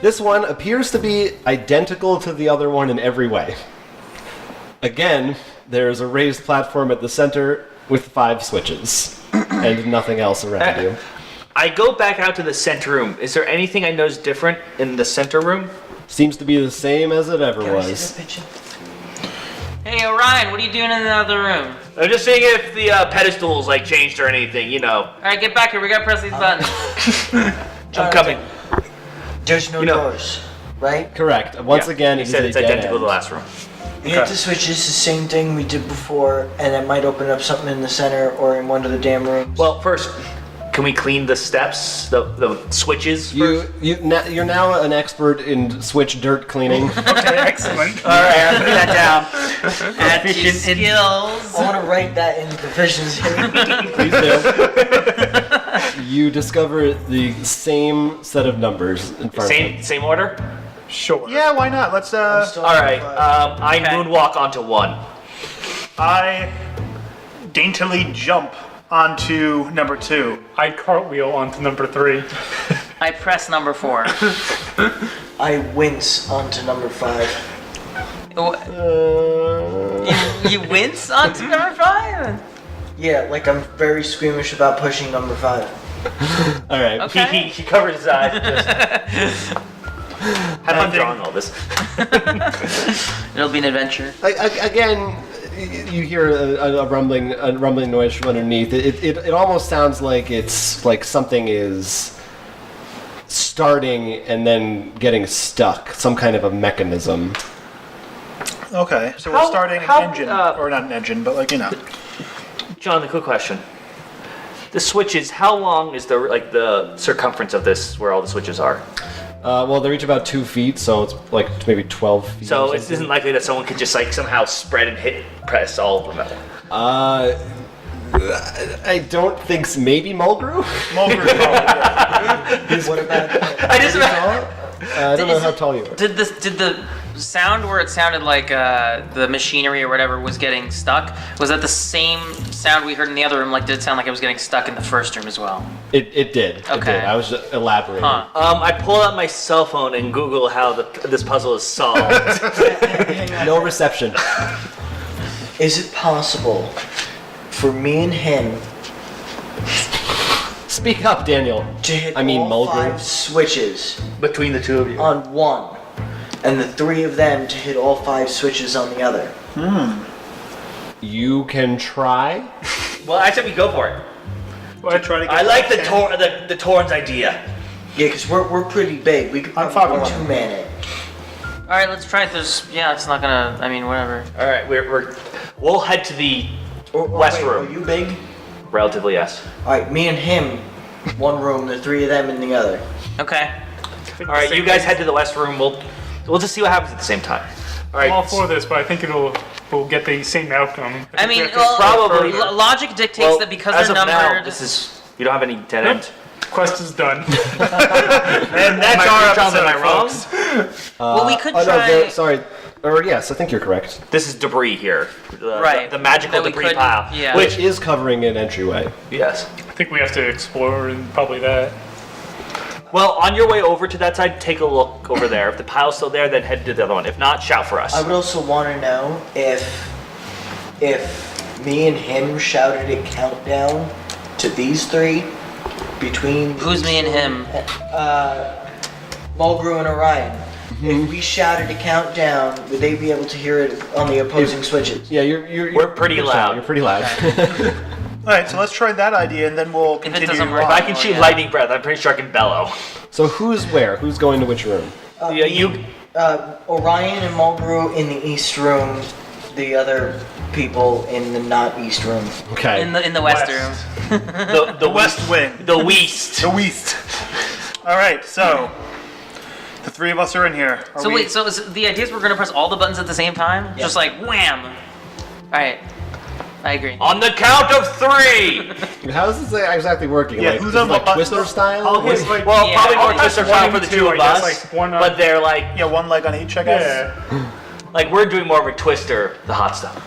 This one appears to be identical to the other one in every way. Again, there's a raised platform at the center with 5 switches, and nothing else around you. I go back out to the center room. Is there anything I notice different in the center room? Seems to be the same as it ever Can I see was. the picture? Hey Orion, what are you doing in the other room? I'm just seeing if the pedestals changed or anything. All right, get back here. We gotta press these buttons. I'm coming. There's no know- doors, right? Correct. Once Yeah, again, he it is said a it's dead identical to end. the last room. We hit the switches, the same thing we did before, and it might open up something in the center or in one of the damn rooms. Well, first, can we clean the steps, the switches? First? You're now an expert in switch dirt cleaning. Okay, excellent. All right, I'll put that down. Add to skills. I want to write that in proficiency. Please do. You discover the same set of numbers in front of you. Same order. Sure. Yeah, why not? Let's. I'm still All right. on I Okay. moonwalk onto 1. I daintily jump onto number 2. I cartwheel onto number 3. I press number 4. I wince onto number 5. You wince onto number 5? Yeah, like I'm very squeamish about pushing number 5. All right. Okay. He covers his eyes. Have fun drawing all this. It'll be an adventure. Again, you hear a rumbling noise from underneath. It almost sounds like it's like something is starting and then getting stuck. Some kind of a mechanism. Okay, so How- we're starting how, an engine, or not an engine, but John, the quick question. The switches, how long is the circumference of this where all the switches are? Well, they reach about 2 feet, so it's like maybe 12 feet. So or it something. isn't likely that someone could just smow spread and press all of them. I don't think so. Maybe Mulgrew? What about I just I don't know how tall you are. Did the sound where it sounded like the machinery or whatever was getting stuck, was that the same sound we heard in the other room? Like, did it sound like it was getting stuck in the first room as well? It did. It Okay. did. I was just elaborating. Huh. I pull out my cell phone and Google how this puzzle is solved. hang on. No reception. Is it possible for me and him Speak up, Daniel. to hit I mean, all Mulgrew. 5 switches Between the two of you. on one, and the 3 of them to hit all 5 switches on the other? You can try. Well, I said we go for it. to try to get I like the Torn's idea. Yeah, because we're pretty big. We could I'm probably following. 2-man it. All right, let's try it. It's not gonna. I mean, whatever. All right, we'll head to the west wait, room. Are you big? Relatively, yes. Alright, me and him, one room, the 3 of them in the other. Okay. All right, you guys head to the west room. We'll just see what happens at the same time. All right. I'm all for this, but I think we'll get the same outcome. I mean, We have to well, probably- logic dictates that because as they're of now, numbered. you don't have any dead end. Quest is done. And that's our John, episode, am I wrong? well, we could Oh, try. no, sorry. Or yes, I think you're correct. This is debris here. Right. The magical That we debris could- pile. yeah. Which, Which is covering an entryway. yes. I think we have to explore and probably that. Well, on your way over to that side, take a look over there. If the pile's still there, then head to the other one. If not, shout for us. I would also want to know if me and him shouted a countdown to these three between. Who's me and him? Mulgrew and Orion. If we shouted a countdown, would they be able to hear it on the opposing switches? Yeah, We're pretty loud. You're pretty loud. All right, so let's try that idea, and then we'll continue. doesn't work- If I can shoot lightning breath, I'm pretty sure I can bellow. So who's where? Who's going to which room? Yeah, you. Orion and Mulgrew in the east room, the other people in the not east room. Okay. In the west West. room. The West Wing. The West. The West. All right, so the three of us are in here. Are So we- wait, so the idea is we're gonna press all the buttons at the same time? Yeah. Just like wham! Alright. I agree. On the count of 3. How is this exactly working? Yeah, like, who's is it on like what Twister button? style? I'll guess like Well, Yeah. probably more I'll press Twister one style and for the two, two I of guess, us. like one on- but they're like, Yeah, one leg on each, I guess. yeah. like we're doing more of a Twister, the hot stuff.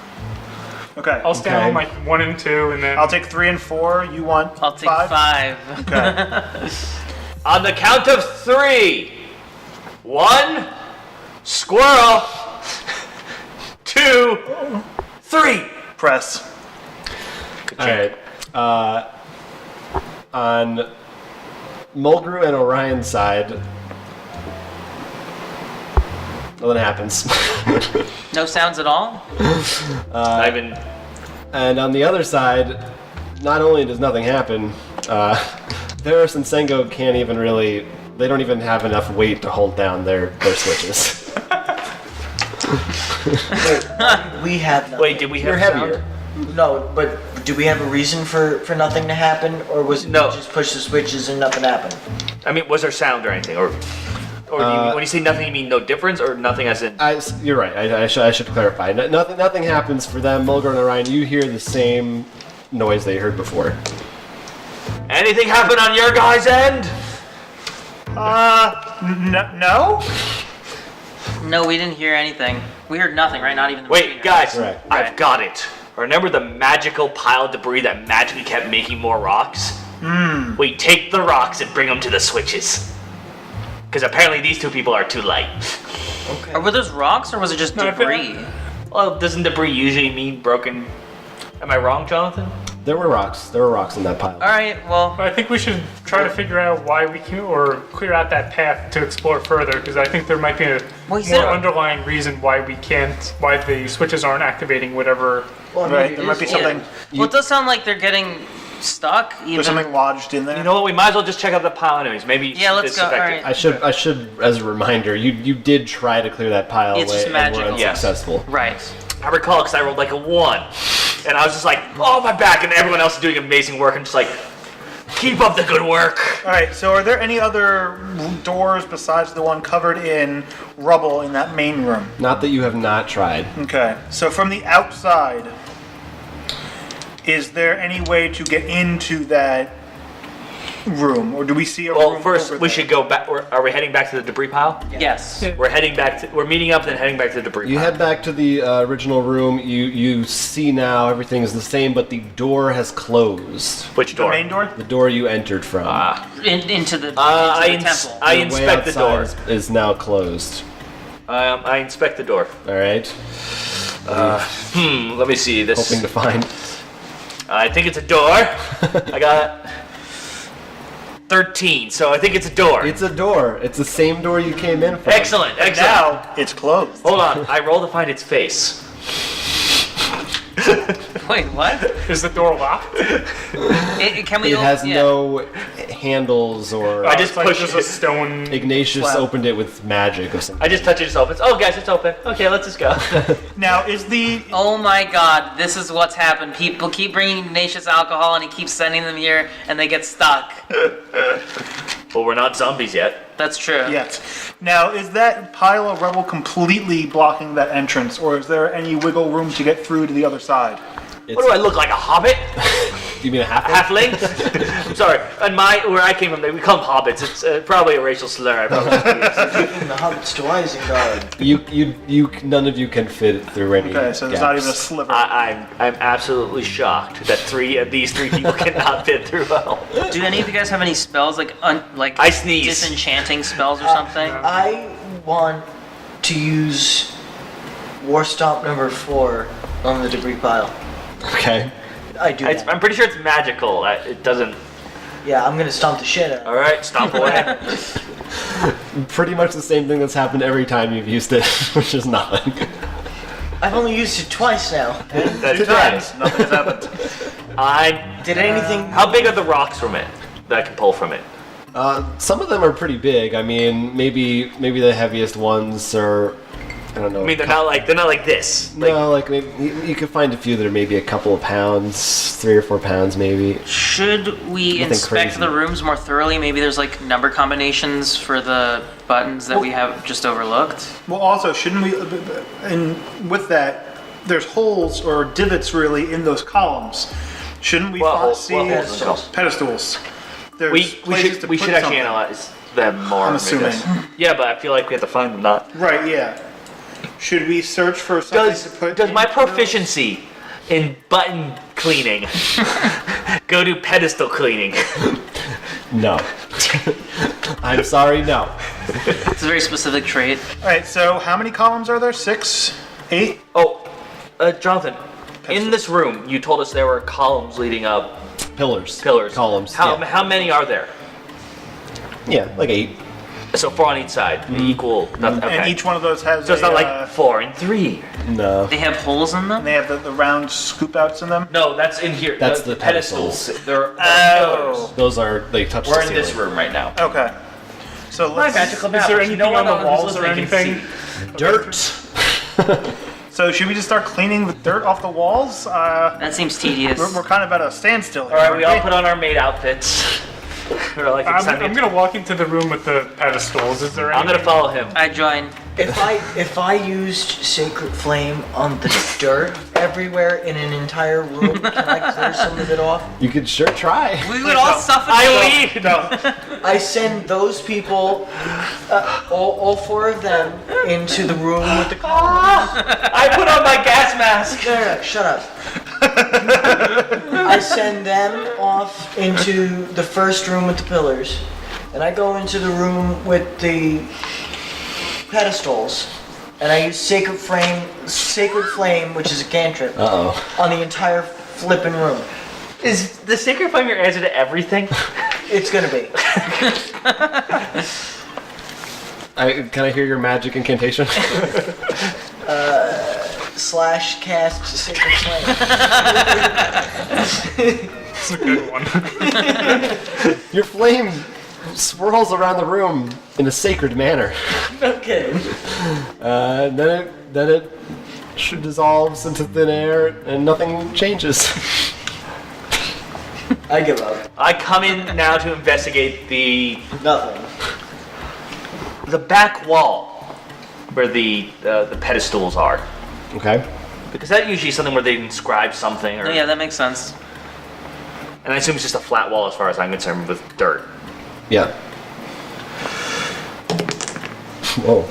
Okay. I'll stand Okay. on my 1 and 2, and then I'll take 3 and 4. You want I'll take 5. Okay. On the count of 3. 1, squirrel. 2, 3. Press. All right. On Mulgrew and Orion's side, nothing happens. No sounds at all? Not even. And on the other side, not only does nothing happen, Varus and Sengo can't even really. They don't even have enough weight to hold down their switches. We have nothing. Wait, did we have You're sound? heavier. No, but do we have a reason for nothing to happen, or was it No. we just push the switches and nothing happened? I mean, was there sound or anything, or do you, when you say nothing, you mean no difference, or nothing as in? You're right. I should clarify. Nothing happens for them. Mulgrew and Orion, you hear the same noise they heard before. Anything happen on your guys' end? No? No, we didn't hear anything. We heard nothing, right? Not even the machine. Wait, guys, Correct. I've got it. Remember the magical pile of debris that magically kept making more rocks? We take the rocks and bring them to the switches. Because apparently these two people are too light. Okay. Or were those rocks, or was it just No, I think- debris? Well, doesn't debris usually mean broken? Am I wrong, Jonathan? There were rocks. There were rocks in that pile. Alright, well, I think we should try to figure out why we can, or clear out that path to explore further, because I think there might be a Well, you said- more underlying reason why we can't, why the switches aren't activating whatever. Well, I mean, Right, it there might is- be something. well, it does sound like they're getting stuck. Even. There's something lodged in there. You know what? We might as well just check out the pile anyways. Maybe Yeah, let's this go. affected- Alright. I should, as a reminder, you did try to clear that pile It's away just and were magical. Yes. unsuccessful. Right. I recall because I rolled like a 1. And I was just like, oh, my back. And everyone else is doing amazing work. I'm just like, keep up the good work. All right, so are there any other doors besides the one covered in rubble in that main room? Not that you have not tried. Okay, so from the outside, is there any way to get into that room, or do we see a Well, room first, over we there? should go back. Are we heading back to the debris pile? Yes. We're heading back to. We're meeting up, then heading back to the debris You pile. head back to the original room. You see now everything is the same, but the door has closed. Which The door? main door? The door you entered from. Into the, I into the temple. The way inspect the door. outside is now closed. I inspect the door. All right. Let me see this. Hoping to find. I think it's a door. I got 13, so I think it's a door. It's a door. It's the same door you came in from. Excellent, excellent. Now it's closed. Hold on, I roll to find its face. Wait, what? Is the door locked? Can we? It has yeah. no handles or. I just It's like push just it. a stone. Ignatius Slab. opened it with magic or something. I just touch it, it opens. Oh, guys, it's open. Okay, let's just go. Now, is the... Oh my god, this is what's happened. People keep bringing Ignatius alcohol and he keeps sending them here and they get stuck. Well, we're not zombies yet. That's true. Yes. Now, is that pile of rubble completely blocking that entrance, or is there any wiggle room to get through to the other side? What do I look like, a hobbit? You mean a halfling? Halfling? I'm sorry. On where I came from, we call them hobbits. It's probably a racial slur. I probably Taking the hobbits to Isengard. None of you can fit through any. Okay, so there's not even a sliver. I'm absolutely shocked that these three people cannot fit through well. Do any of you guys have any spells like I sneeze. disenchanting spells or something? I want to use War Stomp number 4 on the debris pile. Okay. I do that. I'm pretty sure it's magical. It doesn't. Yeah, I'm gonna stomp the shit out of it. All right, stomp away. Pretty much the same thing that's happened every time you've used it, which is nothing. I've only used it twice now. That's Two right. times. Nothing has happened. Did anything... How big are the rocks from it that I can pull from it? Some of them are pretty big. I mean, maybe the heaviest ones are, I don't know. I mean, they're not like this. No, like maybe you could find a few that are maybe a couple of pounds, 3 or 4 pounds, maybe. Should we Nothing inspect crazy. the rooms more thoroughly? Maybe there's like number combinations for the buttons that we have just overlooked. Well, also, shouldn't we? And with that, there's holes or divots really in those columns. Shouldn't we see pedestals? pedestals? There's We places to should put actually something. analyze them more. I'm I assuming. guess. Yeah, but I feel like we have to find them. Not. Right. Yeah. Should we search for something to put? Does my into those? proficiency in button cleaning go to pedestal cleaning? No. I'm sorry, no. It's a very specific trait. All right. So how many columns are there? 6, 8. Oh, Jonathan, in this room, you told us there were columns leading up. Pillars. Columns. Yeah. How many are there? Yeah, like 8. So 4 on each side, equal. Okay. And each one of those has. So it's a, not like 4 and 3. No. They have holes in them? And they have the round scoop outs in them. No, that's in here. That's the pedestals. They're Oh. pillars. Those are, they touch We're the in ceiling. this room right now. Okay. So My let's. magical map. Is there You anything know what? on the walls or Listening can anything? see. Dirt. So should we just start cleaning the dirt off the walls? That seems tedious. We're kind of at a standstill here. All right, we all aren't put on our maid outfits. We're like, it's time I'm gonna walk into the room with the pedestals. Is there I'm gonna anything- follow him. I join. If I used Sacred Flame on the dirt everywhere in an entire room, can I clear some of it off? You could sure try. We would all suffocate. I leave. No. I send those people, all 4 of them, into the room with the columns. I put on my gas mask. No, shut up. I send them off into the first room with the pillars, and I go into the room with the pedestals, and I use Sacred Flame, which is a cantrip, Uh-oh. on the entire flippin' room. Is the sacred flame your answer to everything? It's gonna be. Can I hear your magic incantation? / cast Sacred Flame. It's a good one. Your flame swirls around the room in a sacred manner. No kidding. Then it dissolves into thin air and nothing changes. I give up. I come in now to investigate Nothing. the back wall where the pedestals are, Okay. because that usually is something where they inscribe something, or Oh, yeah, that makes sense. and I assume it's just a flat wall as far as I'm concerned with dirt. Yeah. Whoa.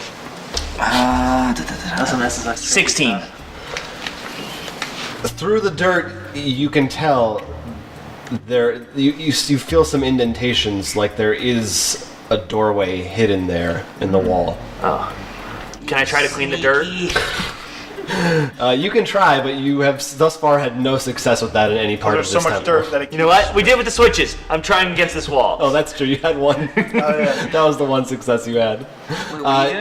That's a necessary. 16. Through the dirt, you can tell you feel some indentations, like there is a doorway hidden there in the wall. Oh. Can I try to clean the dirt? You can try, but you have thus far had no success with that in any part There's of so this much temple. dirt that it You know what? We did with the switches. I'm trying against this wall. Oh, that's true. You had one. That was the one success you had. What are you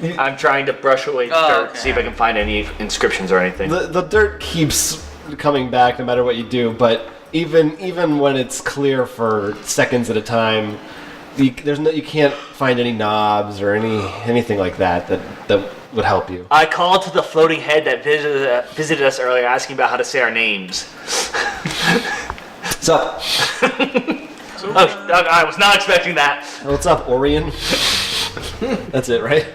doing? I'm trying to brush away the Oh, dirt, okay. see if I can find any inscriptions or anything. The dirt keeps coming back no matter what you do, but even when it's clear for seconds at a time, you can't find any knobs or anything like that would help you. I called to the floating head that visited us earlier, asking about how to say our names. So, Oh, I was not expecting that. what's up, Orion? That's it, right?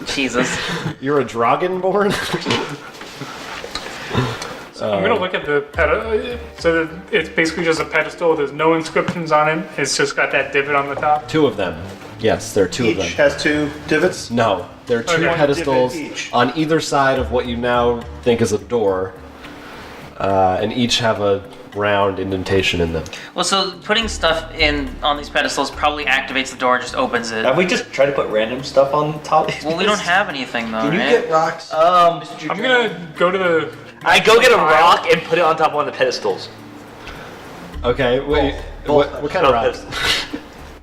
Jesus. You're a Dragonborn? I'm gonna look at the pedestal. So it's basically just a pedestal. There's no inscriptions on it. It's just got that divot on the top. 2 of them. Yes, there are 2 of them. Each has 2 divots. No, there are 2 Okay. pedestals Divot each. on either side of what you now think is a door, and each have a round indentation in them. Well, so putting stuff in on these pedestals probably activates the door and just opens it. Have we just tried to put random stuff on top? Well, we don't have anything though, Can you right? get rocks? Mr. I'm Dragon? gonna go to the. I go get a rock and put it on top of one of the pedestals. Okay, wait. Both What kind of rock?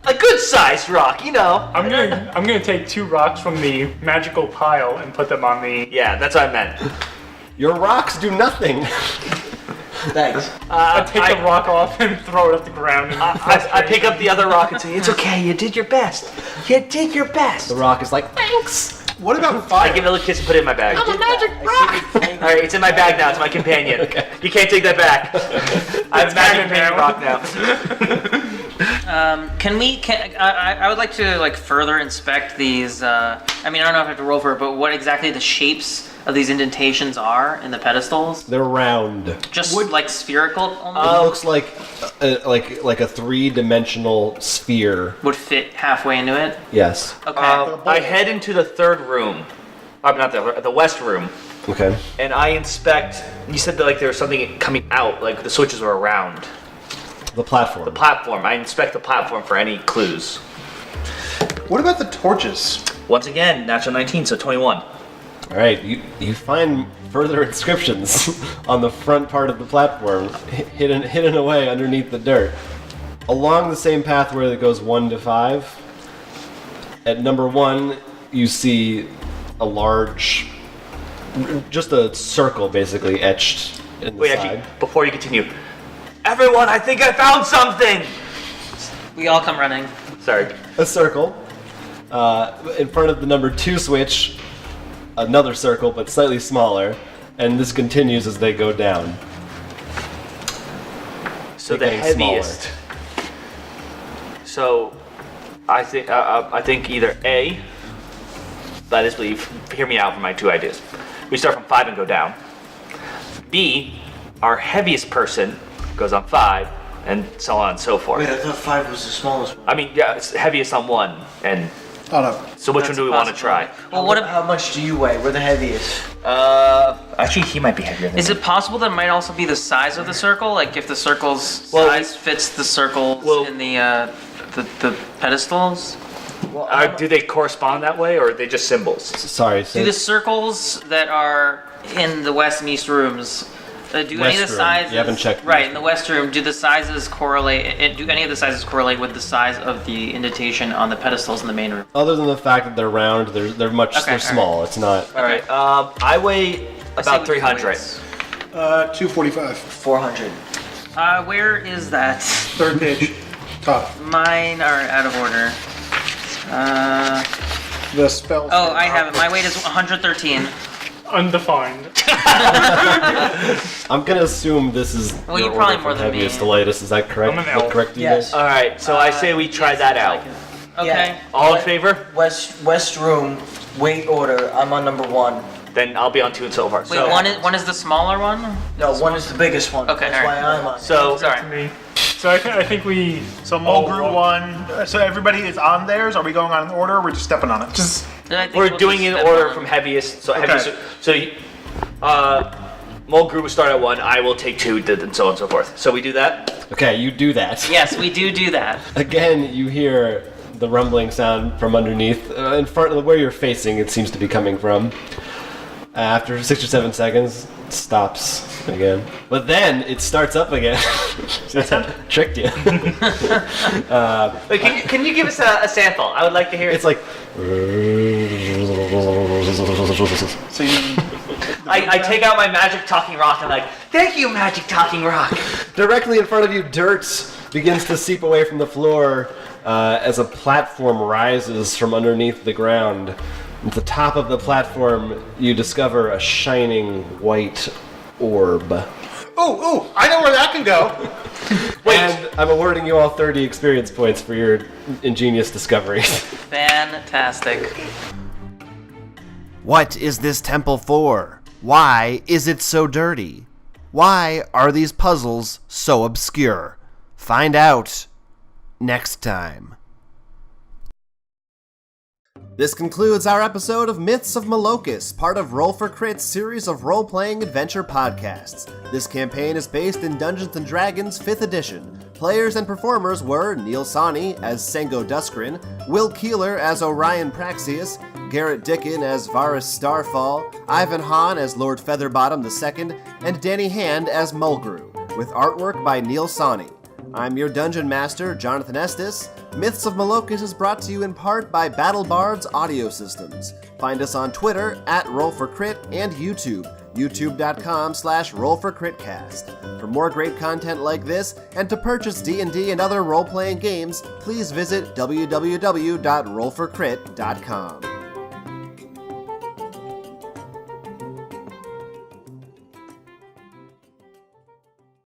A good sized rock, you know. I'm gonna take 2 rocks from the magical pile and put them on the. Yeah, that's what I meant. Your rocks do nothing. Thanks. I take the rock off and throw it at the ground. And I pick up the other rock and say, "It's okay. You did your best. You did your best." The rock is like, thanks. What about I fire? give it a little kiss and put it in my bag. I'm a magic rock. All right, it's in my bag now. It's my companion. You can't take that back. I have a magic companion rock now. I would like to like further inspect these. I mean, I don't know if I have to roll for it, but what exactly the shapes of these indentations are in the pedestals? They're round. Just like spherical, It almost? looks like a 3-dimensional sphere. Would fit halfway into it. Yes. Okay. I head into the third room. Not the west room, Okay. and I inspect. You said that like there was something coming out, like the switches were around The platform. the platform. I inspect the platform for any clues. What about the torches? Once again, natural 19, so 21. All right, you find further inscriptions on the front part of the platform, hidden away underneath the dirt. Along the same path where it goes 1 to 5, at number 1, you see a large, just a circle basically etched in the Wait, side. actually, before you continue, everyone, I think I found something. we all come running. Sorry. A circle. In front of the number 2 switch, another circle, but slightly smaller, and this continues as they go down. So They're the getting heaviest. So, I think either A. That is, hear me out for my 2 ideas. We start from 5 and go down. B. Our heaviest person goes on 5, and so on and so forth. Wait, I thought 5 was the smallest one. I mean, yeah, it's heaviest on 1, and Oh no. so which That's one do we want to try? Well, what How much do you weigh? We're the heaviest. Actually, he might be heavier than is me. it possible that it might also be the size of the circle? Like if the circle's Well, size fits the circles well- in the pedestals? Well, Do they correspond that way, or are they just symbols? Sorry, Do the circles that are in the west and east rooms, do any of West the room. sizes? You haven't checked the Right, west in the west room, do the sizes correlate? Do any of the sizes correlate with the size of the indentation on the pedestals in the main room? other than the fact that they're round, they're Okay, they're all small. It's not. All right. I weigh Let's see about what 300. weights. 245. 400. Where is that? 3rd page. Top. Mine are out of order. The spell. Oh, I have it. My weight is 113. Undefined. I'm gonna assume this is Well, your you're probably order more from than me. heaviest to lightest. Is that correct? I'm an Is elf. that correct, you Yes. guys? All right. So I say we try that out. Okay. Yeah. All in favor? West room, weight order. I'm on number 1. Then I'll be on 2 and so far. Wait, So, one is the smaller one? No, 1 is the biggest one. Okay, That's alright. why I'm on. so Sorry. Me. So I think we So Mole Group 1. So everybody is on theirs. Are we going on in order? Or we're just stepping on it. just. I think we're we'll doing just in step order on. from heaviest. So Okay. heaviest. So, Mole group will start at 1. I will take 2, and so on and so forth. So we do that. Okay, you do that. Yes, we do that. Again, you hear the rumbling sound from underneath, in front of where you're facing. It seems to be coming from. After 6 or 7 seconds, it stops again. But then it starts up again. Tricked you. Wait, can you give us a sample? I would like to hear. It's like. So you. I take out my magic talking rock and thank you, magic talking rock. Directly in front of you, dirt begins to seep away from the floor as a platform rises from underneath the ground. At the top of the platform, you discover a shining white orb. Ooh, I know where that can go. And I'm awarding you all 30 experience points for your ingenious discovery. Fantastic. What is this temple for? Why is it so dirty? Why are these puzzles so obscure? Find out next time. This concludes our episode of Myths of Malocus, part of Roll for Crit's series of role-playing adventure podcasts. This campaign is based in Dungeons & Dragons 5th edition. Players and performers were Neil Sani as Sengo Duskrin, Will Keeler as Orion Praxius, Garrett Dickin as Varus Starfall, Ivan Hahn as Lord Featherbottom II, and Danny Hand as Mulgrew, with artwork by Neil Sani. I'm your Dungeon Master, Jonathan Estes. Myths of Malocus is brought to you in part by BattleBards Audio Systems. Find us on Twitter @RollForCrit and YouTube, youtube.com/RollForCritCast. For more great content like this, and to purchase D&D and other role-playing games, please visit www.rollforcrit.com.